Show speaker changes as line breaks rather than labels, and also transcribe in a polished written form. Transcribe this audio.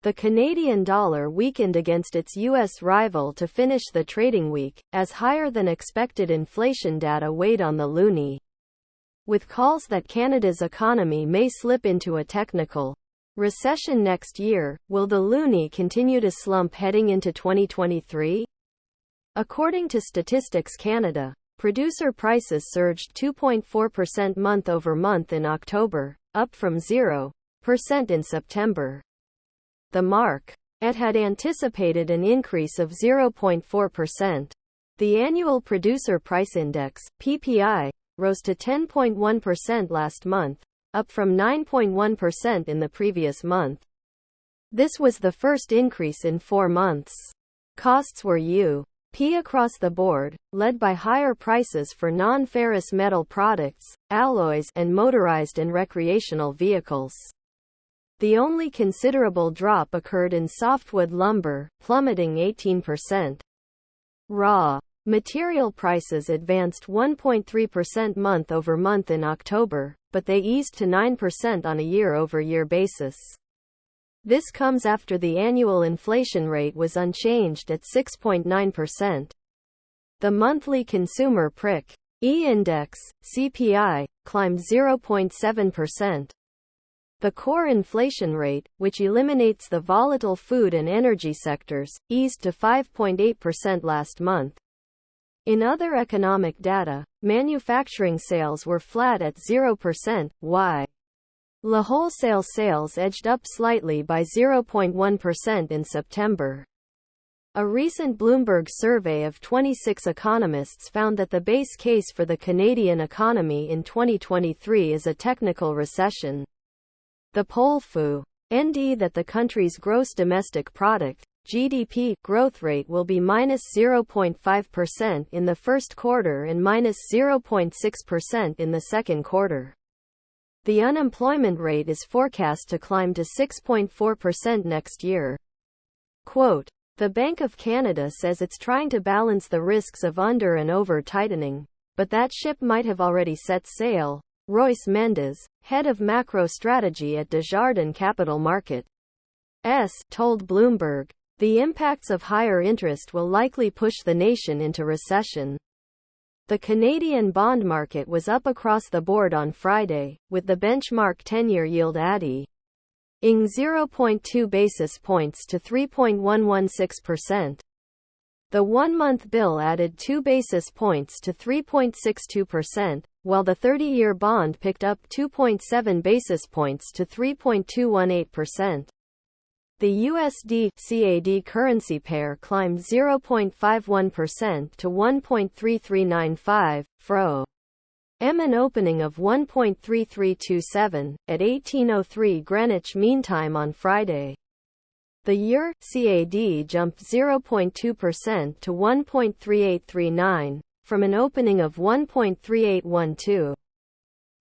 The Canadian dollar weakened against its U.S. rival to finish the trading week, as higher-than-expected inflation data weighed on the loonie. With calls that Canada's economy may slip into a technical recession next year, will the loonie continue to slump heading into 2023? According to Statistics Canada, producer prices surged 2.4% month-over-month in October, up from 0% in September. The market had anticipated an increase of 0.4%. The annual Producer Price Index, PPI, rose to 10.1% last month, up from 9.1% in the previous month. This was the first increase in 4 months. Costs were U.P. across the board, led by higher prices for non-ferrous metal products, alloys, and motorized and recreational vehicles. The only considerable drop occurred in softwood lumber, plummeting 18%. Raw material prices advanced 1.3% month-over-month in October, but they eased to 9% on a year-over-year basis. This comes after the annual inflation rate was unchanged at 6.9%. The monthly Consumer Price Index, CPI, climbed 0.7%. The core inflation rate, which eliminates the volatile food and energy sectors, eased to 5.8% last month. In other economic data, manufacturing sales were flat at 0%, while wholesale sales edged up slightly by 0.1% in September. A recent Bloomberg survey of 26 economists found that the base case for the Canadian economy in 2023 is a technical recession. The poll found that the country's gross domestic product, GDP, growth rate will be -0.5% in the first quarter and -0.6% in the second quarter. The unemployment rate is forecast to climb to 6.4% next year. Quote, "The Bank of Canada says it's trying to balance the risks of under and over tightening, but that ship might have already set sail," Royce Mendes, head of macro strategy at Desjardins Capital Markets, told Bloomberg. The impacts of higher interest will likely push the nation into recession. The Canadian bond market was up across the board on Friday, with the benchmark 10-year yield adding 0.2 basis points to 3.116%. The one-month bill added 2 basis points to 3.62%, while the 30-year bond picked up 2.7 basis points to 3.218%. The USD-CAD currency pair climbed 0.51% to 1.3395, from an opening of 1.3327, at 18:03 Greenwich Mean Time on Friday. The EUR-CAD jumped 0.2% to 1.3839, from an opening of 1.3812.